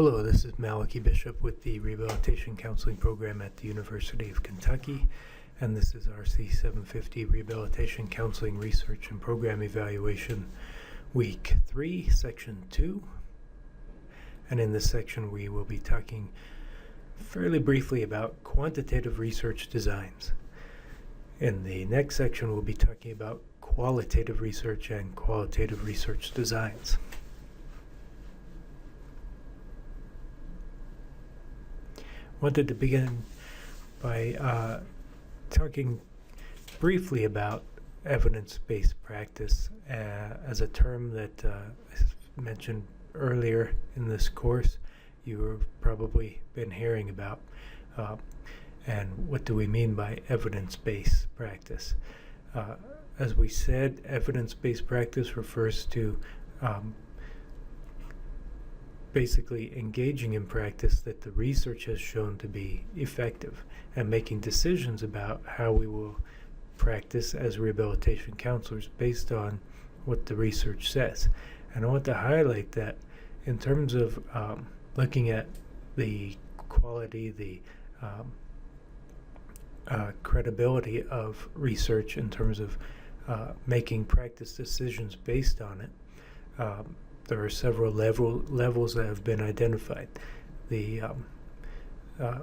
Hello, this is Malachi Bishop with the Rehabilitation Counseling Program at the University of Kentucky, and this is RC-750 Rehabilitation Counseling Research and Program Evaluation Week 3, Section 2. And in this section we will be talking fairly briefly about quantitative research designs. In the next section we'll be talking about qualitative research and qualitative research designs. Wanted to begin by talking briefly about evidence-based practice as a term that is mentioned earlier in this course. You've probably been hearing about. And what do we mean by evidence-based practice? As we said, evidence-based practice refers to basically engaging in practice that the research has shown to be effective and making decisions about how we will practice as rehabilitation counselors based on what the research says. And I want to highlight that in terms of looking at the quality, the credibility of research in terms of making practice decisions based on it, there are several levels that have been identified. The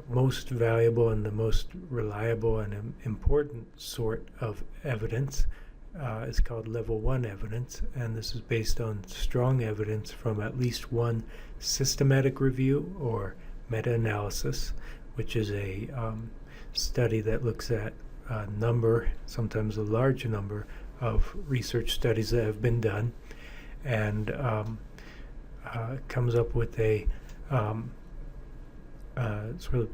most valuable and the most reliable and important sort of evidence is called level 1 evidence, and this is based on strong evidence from at least one systematic review or meta-analysis, which is a study that looks at a number, sometimes a large number, of research studies that have been done, and comes up with a sort of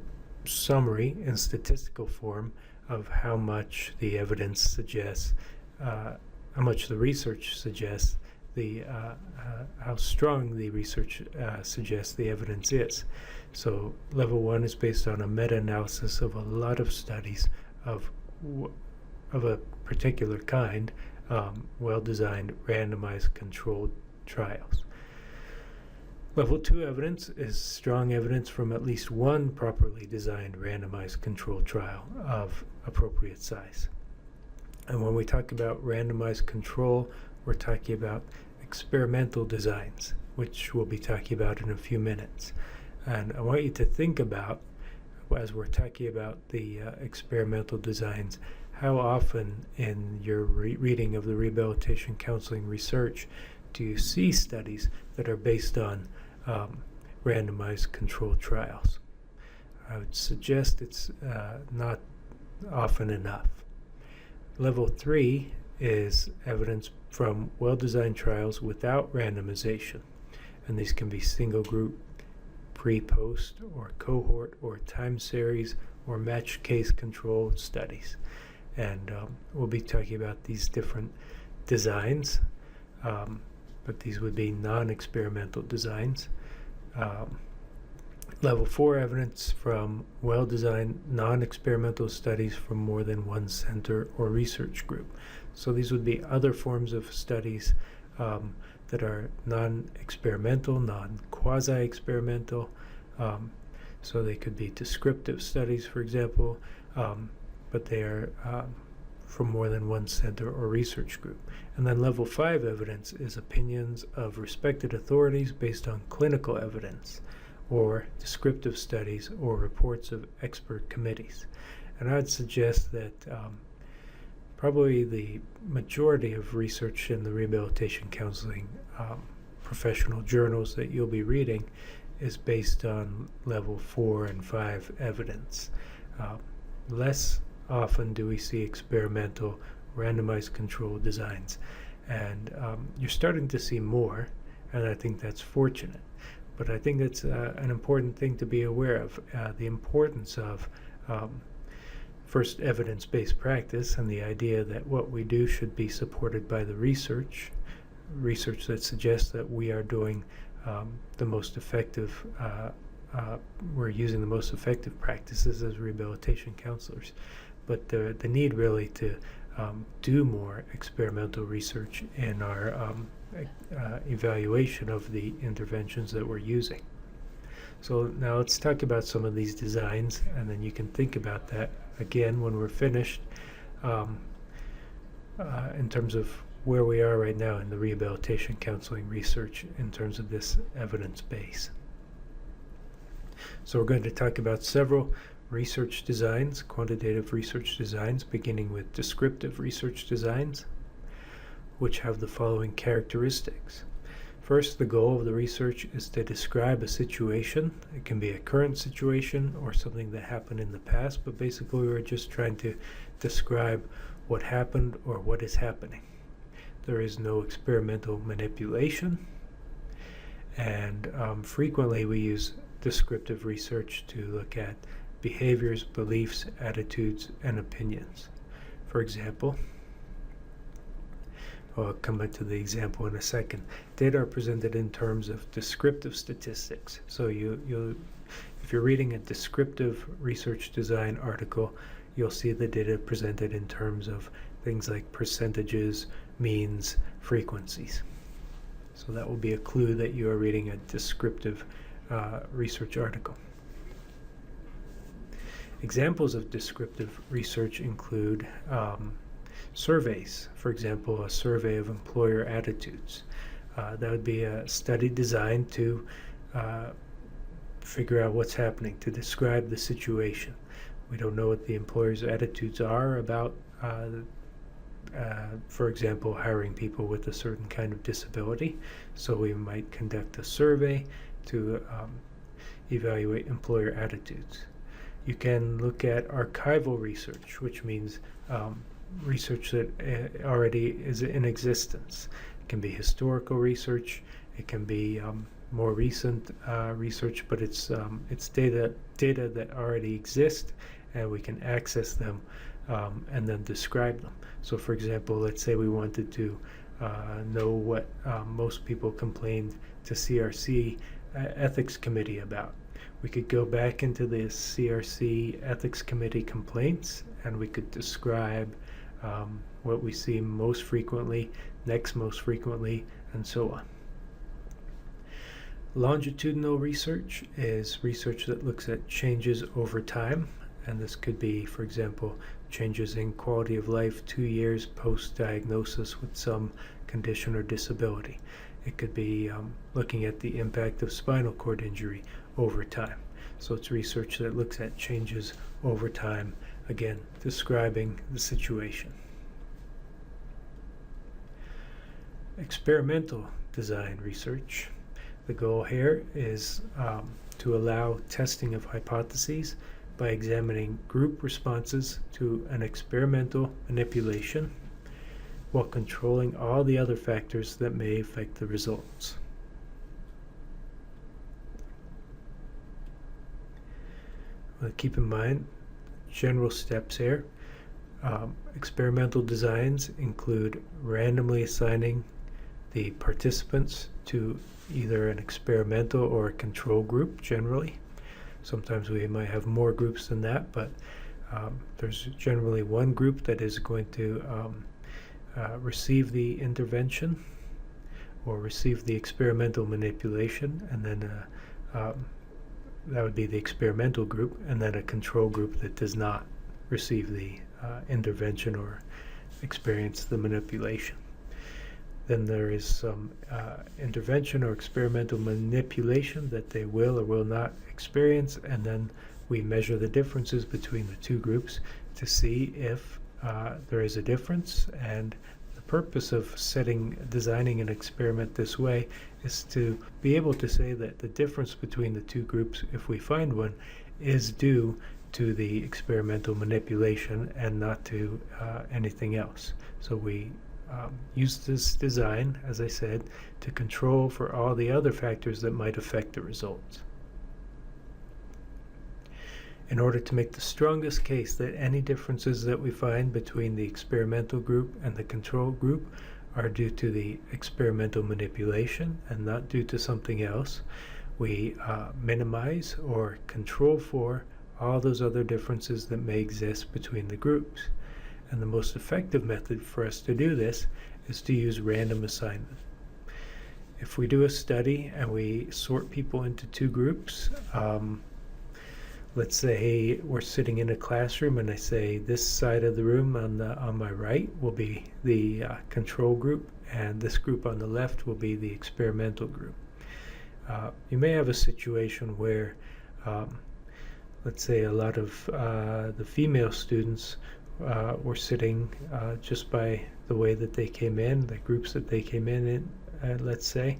summary in statistical form of how much the evidence suggests, how much the research suggests, how strong the research suggests the evidence is. So level 1 is based on a meta-analysis of a lot of studies of a particular kind, well-designed, randomized, controlled trials. Level 2 evidence is strong evidence from at least one properly designed, randomized, controlled trial of appropriate size. And when we talk about randomized control, we're talking about experimental designs, which we'll be talking about in a few minutes. And I want you to think about, as we're talking about the experimental designs, how often in your reading of the rehabilitation counseling research do you see studies that are based on randomized controlled trials? I would suggest it's not often enough. Level 3 is evidence from well-designed trials without randomization, and these can be single group, pre-post, or cohort, or time series, or matched case controlled studies. And we'll be talking about these different designs, but these would be non-experimental designs. Level 4 evidence from well-designed non-experimental studies from more than one center or research group. So these would be other forms of studies that are non-experimental, non-quasi-experimental. So they could be descriptive studies, for example, but they are from more than one center or research group. And then level 5 evidence is opinions of respected authorities based on clinical evidence, or descriptive studies, or reports of expert committees. And I would suggest that probably the majority of research in the rehabilitation counseling professional journals that you'll be reading is based on level 4 and 5 evidence. Less often do we see experimental, randomized control designs, and you're starting to see more, and I think that's fortunate. But I think that's an important thing to be aware of, the importance of first evidence-based practice, and the idea that what we do should be supported by the research that suggests that we are doing the most effective, we're using the most effective practices as rehabilitation counselors. But the need really to do more experimental research in our evaluation of the interventions that we're using. So now let's talk about some of these designs, and then you can think about that again when we're finished in terms of where we are right now in the rehabilitation counseling research in terms of this evidence base. So we're going to talk about several research designs, quantitative research designs, beginning with descriptive research designs, which have the following characteristics. First, the goal of the research is to describe a situation. It can be a current situation or something that happened in the past, but basically we're just trying to describe what happened or what is happening. There is no experimental manipulation, and frequently we use descriptive research to look at behaviors, beliefs, attitudes, and opinions. For example, I'll come back to the example in a second. Data are presented in terms of descriptive statistics. So if you're reading a descriptive research design article, you'll see the data presented in terms of things like percentages, means, frequencies. So that will be a clue that you are reading a descriptive research article. Examples of descriptive research include surveys. For example, a survey of employer attitudes. That would be a study designed to figure out what's happening, to describe the situation. We don't know what the employer's attitudes are about, for example, hiring people with a certain kind of disability. So we might conduct a survey to evaluate employer attitudes. You can look at archival research, which means research that already is in existence. It can be historical research, it can be more recent research, but it's data that already exist, and we can access them and then describe them. So for example, let's say we wanted to know what most people complained to CRC ethics committee about. We could go back into the CRC ethics committee complaints, and we could describe what we see most frequently, next most frequently, and so on. Longitudinal research is research that looks at changes over time, and this could be, for example, changes in quality of life 2 years post-diagnosis with some condition or disability. It could be looking at the impact of spinal cord injury over time. So it's research that looks at changes over time, again, describing the situation. Experimental design research. The goal here is to allow testing of hypotheses by examining group responses to an experimental manipulation while controlling all the other factors that may affect the results. Keep in mind general steps here. Experimental designs include randomly assigning the participants to either an experimental or a control group generally. Sometimes we might have more groups than that, but there's generally one group that is going to receive the intervention or receive the experimental manipulation, and then that would be the experimental group, and then a control group that does not receive the intervention or experience the manipulation. Then there is some intervention or experimental manipulation that they will or will not experience, and then we measure the differences between the two groups to see if there is a difference. And the purpose of designing an experiment this way is to be able to say that the difference between the two groups, if we find one, is due to the experimental manipulation and not to anything else. So we use this design, as I said, to control for all the other factors that might affect the results. In order to make the strongest case that any differences that we find between the experimental group and the control group are due to the experimental manipulation and not due to something else, we minimize or control for all those other differences that may exist between the groups. And the most effective method for us to do this is to use random assignment. if we do a study and we sort people into two groups, let's say we're sitting in a classroom and I say this side of the room on my right will be the control group, and this group on the left will be the experimental group. You may have a situation where let's say a lot of the female students were sitting just by the way that they came in, the groups that they came in, let's say,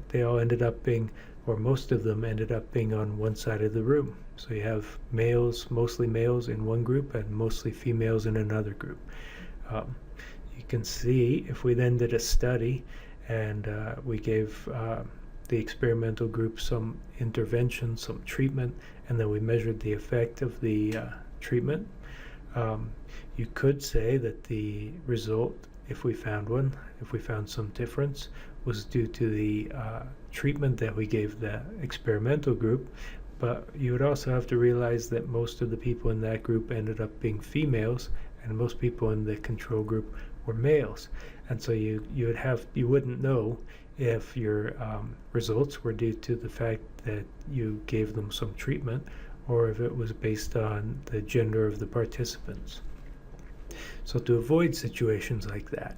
they all ended up being, or most of them ended up being on one side of the room. So you have males, mostly males in one group and mostly females in another group. You can see if we then did a study and we gave the experimental group some intervention, some treatment, and then we measured the effect of the treatment, you could say that the result, if we found one, if we found some difference, was due to the treatment that we gave the experimental group. But you would also have to realize that most of the people in that group ended up being females, and most people in the control group were males. And so you wouldn't know if your results were due to the fact that you gave them some treatment, or if it was based on the gender of the participants. So to avoid situations like that,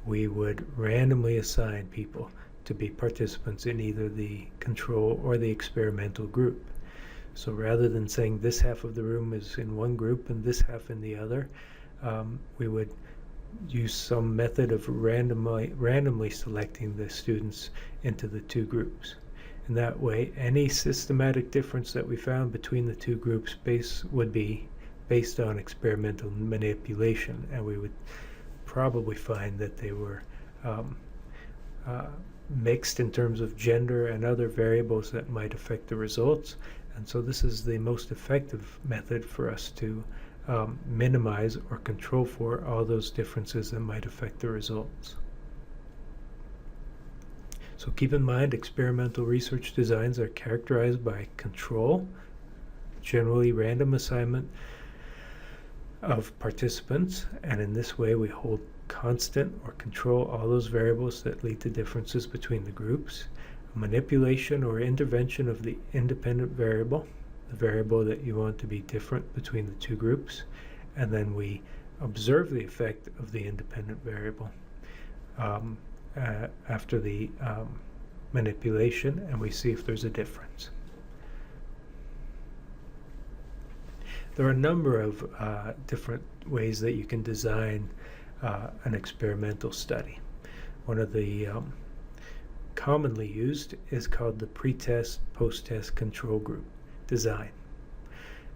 we would randomly assign people to be participants in either the control or the experimental group. So rather than saying this half of the room is in one group and this half in the other, we would use some method of randomly selecting the students into the two groups. And that way, any systematic difference that we found between the two groups would be based on experimental manipulation, and we would probably find that they were mixed in terms of gender and other variables that might affect the results. And so this is the most effective method for us to minimize or control for all those differences that might affect the results. So keep in mind, experimental research designs are characterized by control, generally random assignment of participants, and in this way we hold constant or control all those variables that lead to differences between the groups. Manipulation or intervention of the independent variable, the variable that you want to be different between the two groups, and then we observe the effect of the independent variable after the manipulation, and we see if there's a difference. There are a number of different ways that you can design an experimental study. One of the commonly used is called the pre-test, post-test control group design.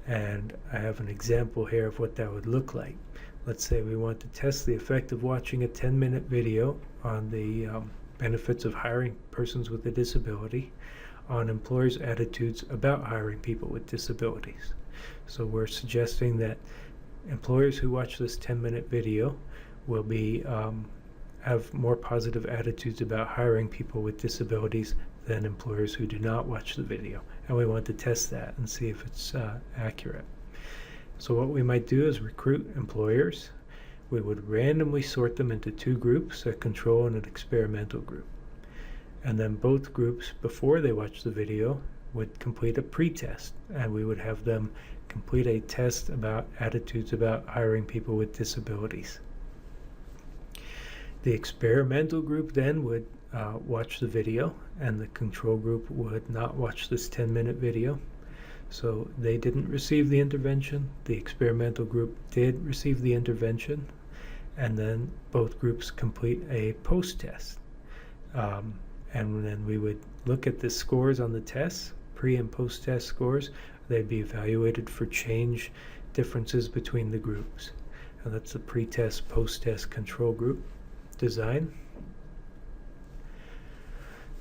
And I have an example here of what that would look like. Let's say we want to test the effect of watching a 10-minute video on the benefits of hiring persons with a disability on employers' attitudes about hiring people with disabilities. So we're suggesting that employers who watch this 10-minute video will be have more positive attitudes about hiring people with disabilities than employers who do not watch the video. And we want to test that and see if it's accurate. So what we might do is recruit employers. We would randomly sort them into two groups, a control and an experimental group. And then both groups, before they watch the video, would complete a pre-test, and we would have them complete a test about attitudes about hiring people with disabilities. The experimental group then would watch the video, and the control group would not watch this 10-minute video. So they didn't receive the intervention. The experimental group did receive the intervention, and then both groups complete a post-test. And then we would look at the scores on the tests, pre and post-test scores. They'd be evaluated for change differences between the groups. And that's the pre-test, post-test control group design.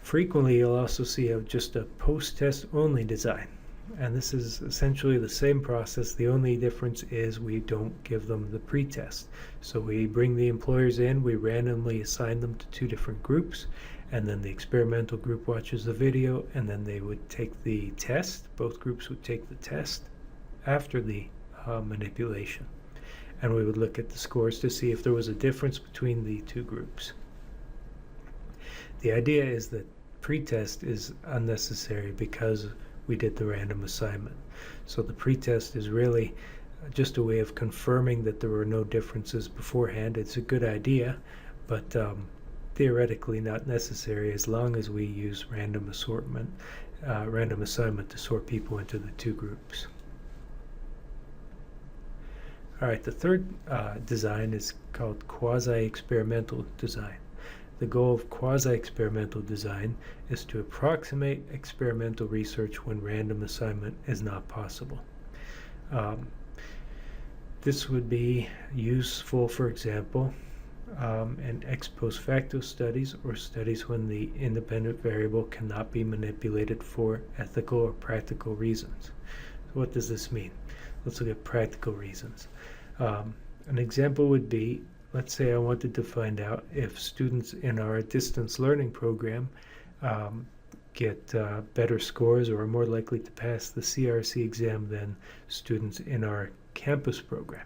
Frequently, you'll also see just a post-test only design. And this is essentially the same process. The only difference is we don't give them the pre-test. So we bring the employers in, we randomly assign them to two different groups, and then the experimental group watches the video, and then they would take the test. Both groups would take the test after the manipulation. And we would look at the scores to see if there was a difference between the two groups. the idea is that pretest is unnecessary because we did the random assignment. So the pretest is really just a way of confirming that there were no differences beforehand. It's a good idea, but theoretically not necessary as long as we use random assignment to sort people into the two groups. All right, the third design is called quasi-experimental design. The goal of quasi-experimental design is to approximate experimental research when random assignment is not possible. This would be useful, for example, in ex post facto studies or studies when the independent variable cannot be manipulated for ethical or practical reasons. So what does this mean? Let's look at practical reasons. An example would be, let's say I wanted to find out if students in our distance learning program get better scores or are more likely to pass the CRC exam than students in our campus program.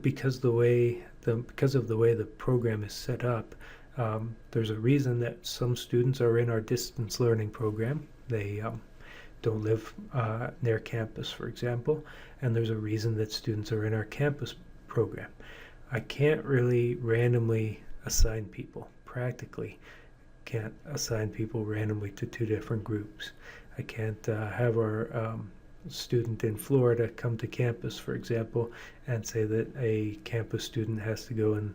Because of the way the program is set up, there's a reason that some students are in our distance learning program. They don't live near campus, for example, and there's a reason that students are in our campus program. I can't really randomly assign people. Practically, can't assign people randomly to two different groups. I can't have our student in Florida come to campus, for example, and say that a campus student has to go and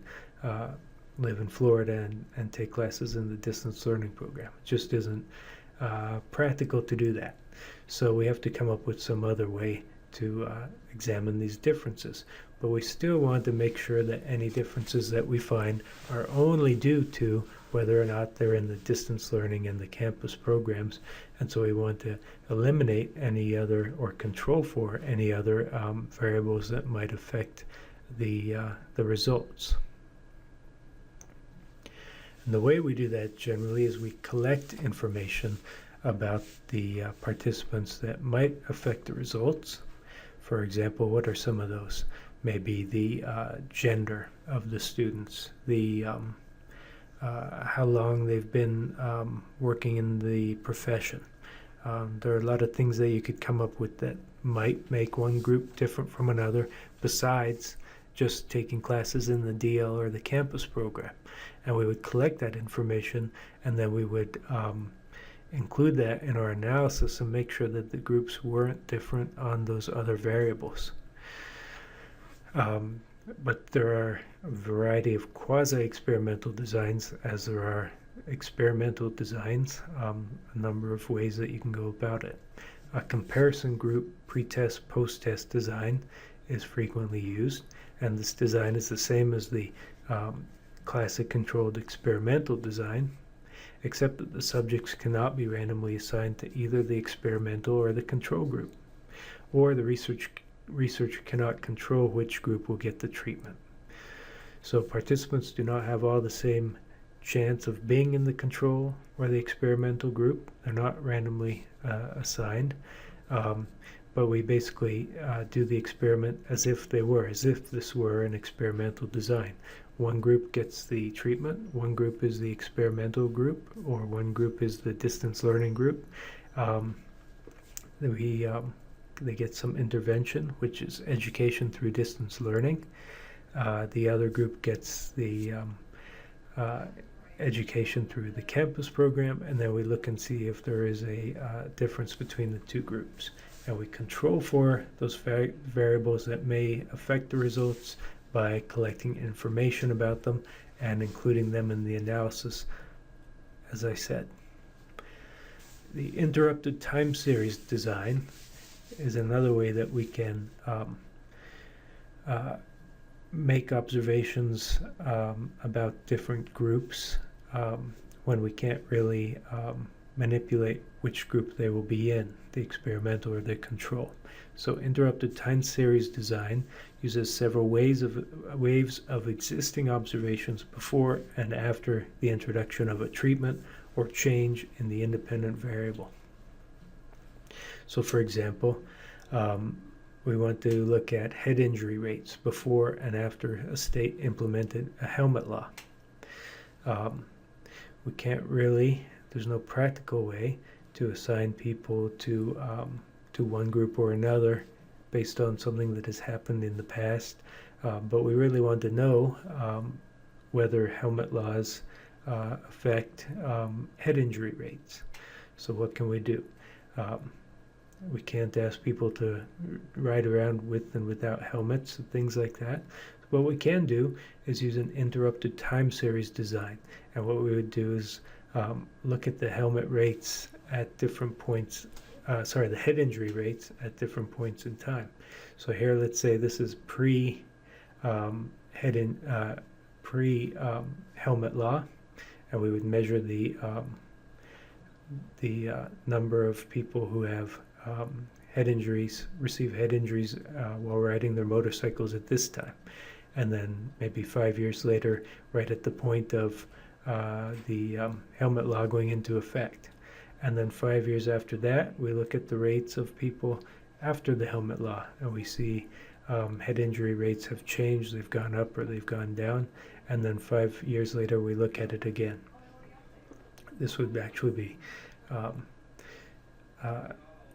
live in Florida and take classes in the distance learning program. It just isn't practical to do that. So we have to come up with some other way to examine these differences. But we still want to make sure that any differences that we find are only due to whether or not they're in the distance learning and the campus programs. And so we want to eliminate any other or control for any other variables that might affect the results. And the way we do that generally is we collect information about the participants that might affect the results. For example, what are some of those? Maybe the gender of the students, the how long they've been working in the profession. There are a lot of things that you could come up with that might make one group different from another, besides just taking classes in the DL or the campus program. And we would collect that information, and then we would include that in our analysis and make sure that the groups weren't different on those other variables. But there are a variety of quasi-experimental designs, as there are experimental designs, a number of ways that you can go about it. A comparison group pre-test, post-test design is frequently used, and this design is the same as the classic controlled experimental design, except that the subjects cannot be randomly assigned to either the experimental or the control group, or the researcher cannot control which group will get the treatment. So participants do not have all the same chance of being in the control or the experimental group. They're not randomly assigned, but we basically do the experiment as if this were an experimental design. One group gets the treatment, one group is the experimental group, or one group is the distance learning group. They get some intervention, which is education through distance learning. The other group gets the education through the campus program, and then we look and see if there is a difference between the two groups. And we control for those variables that may affect the results by collecting information about them and including them in the analysis, as I said. The interrupted time series design is another way that we can make observations about different groups when we can't really manipulate which group they will be in, the experimental or the control. So interrupted time series design uses several waves of existing observations before and after the introduction of a treatment or change in the independent variable. So for example, we want to look at head injury rates before and after a state implemented a helmet law. We can't really, there's no practical way to assign people to one group or another based on something that has happened in the past. But we really want to know whether helmet laws affect head injury rates. So what can we do? We can't ask people to ride around with and without helmets and things like that. What we can do is use an interrupted time series design. And what we would do is look at the helmet rates at different points, the head injury rates at different points in time. So here, let's say this is pre-helmet law, and we would measure the number of people who have receive head injuries while riding their motorcycles at this time. And then maybe 5 years later, right at the point of the helmet law going into effect. And then 5 years after that, we look at the rates of people after the helmet law, and we see head injury rates have changed, they've gone up or they've gone down. And then 5 years later, we look at it again. This would actually be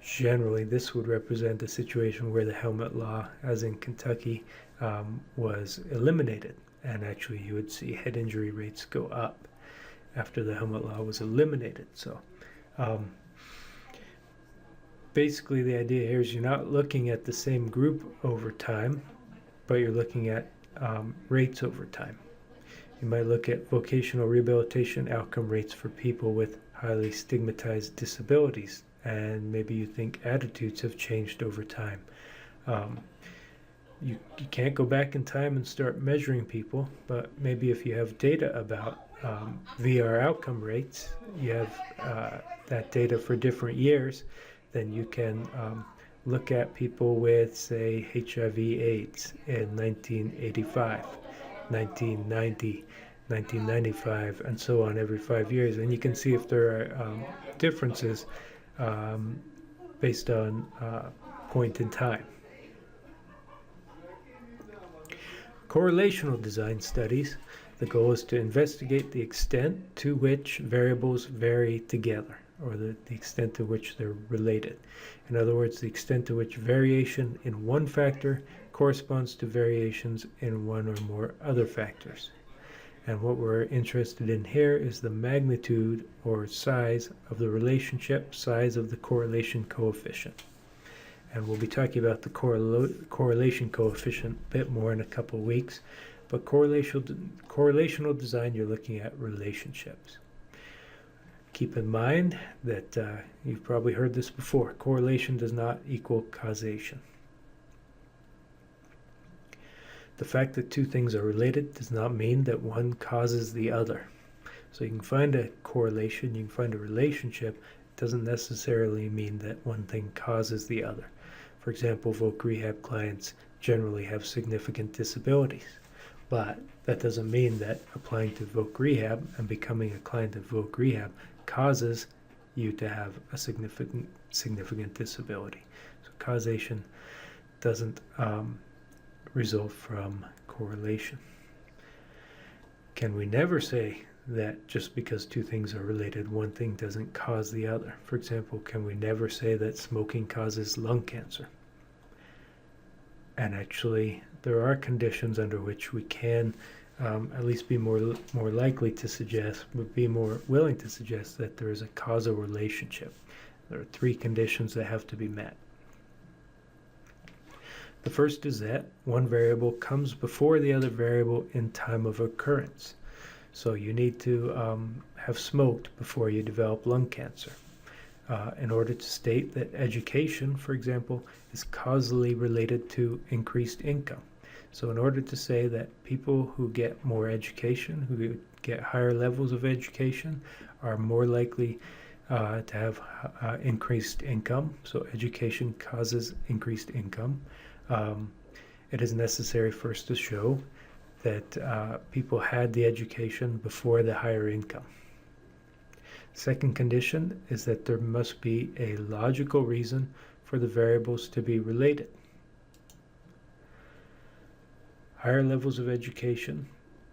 generally, this would represent a situation where the helmet law, as in Kentucky, was eliminated. And actually, you would see head injury rates go up after the helmet law was eliminated. So basically, the idea here is you're not looking at the same group over time, but you're looking at rates over time. You might look at vocational rehabilitation outcome rates for people with highly stigmatized disabilities, and maybe you think attitudes have changed over time. You can't go back in time and start measuring people, but maybe if you have data about VR outcome rates, you have that data for different years, then you can look at people with, say, HIV/AIDS in 1985, 1990, 1995, and so on every 5 years. And you can see if there are differences based on point in time. Correlational design studies, the goal is to investigate the extent to which variables vary together, or the extent to which they're related. In other words, the extent to which variation in one factor corresponds to variations in one or more other factors. And what we're interested in here is the magnitude or size of the relationship, size of the correlation coefficient. And we'll be talking about the correlation coefficient a bit more in a couple of weeks. But correlational design, you're looking at relationships. Keep in mind that you've probably heard this before. Correlation does not equal causation. The fact that two things are related does not mean that one causes the other. So you can find a correlation, you can find a relationship. It doesn't necessarily mean that one thing causes the other. For example, voc rehab clients generally have significant disabilities. But that doesn't mean that applying to voc rehab and becoming a client of voc rehab causes you to have a significant disability. So causation doesn't result from correlation. Can we never say that just because two things are related, one thing doesn't cause the other? For example, can we never say that smoking causes lung cancer? And actually, there are conditions under which we can at least be more likely to suggest, would be more willing to suggest that there is a causal relationship. There are three conditions that have to be met. The first is that one variable comes before the other variable in time of occurrence. So you need to have smoked before you develop lung cancer. In order to state that education, for example, is causally related to increased income. So in order to say that people who get more education, who get higher levels of education, are more likely to have increased income, so education causes increased income, it is necessary first to show that people had the education before the higher income. Second condition is that there must be a logical reason for the variables to be related. Higher levels of education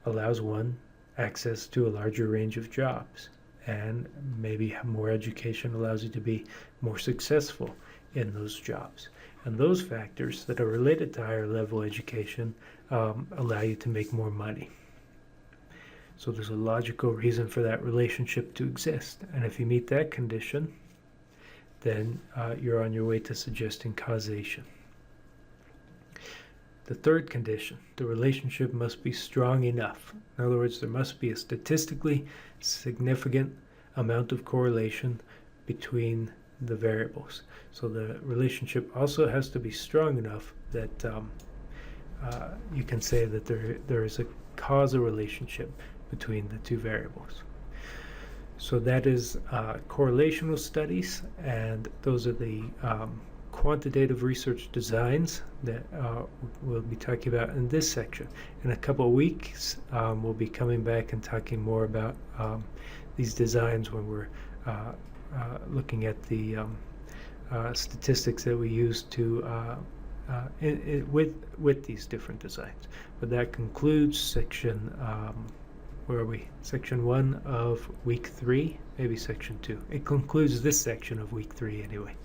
allows one access to a larger range of jobs, and maybe more education allows you to be more successful in those jobs. And those factors that are related to higher level education allow you to make more money. So there's a logical reason for that relationship to exist. And if you meet that condition, then you're on your way to suggesting causation. The third condition, the relationship must be strong enough. In other words, there must be a statistically significant amount of correlation between the variables. So the relationship also has to be strong enough that you can say that there is a causal relationship between the two variables. So that is correlational studies, and those are the quantitative research designs that we'll be talking about in this section. In a couple of weeks, we'll be coming back and talking more about these designs when we're looking at the statistics that we use to with these different designs. But that concludes section, where are we? Section 1 of week 3, maybe section 2. It concludes this section of week 3 anyway.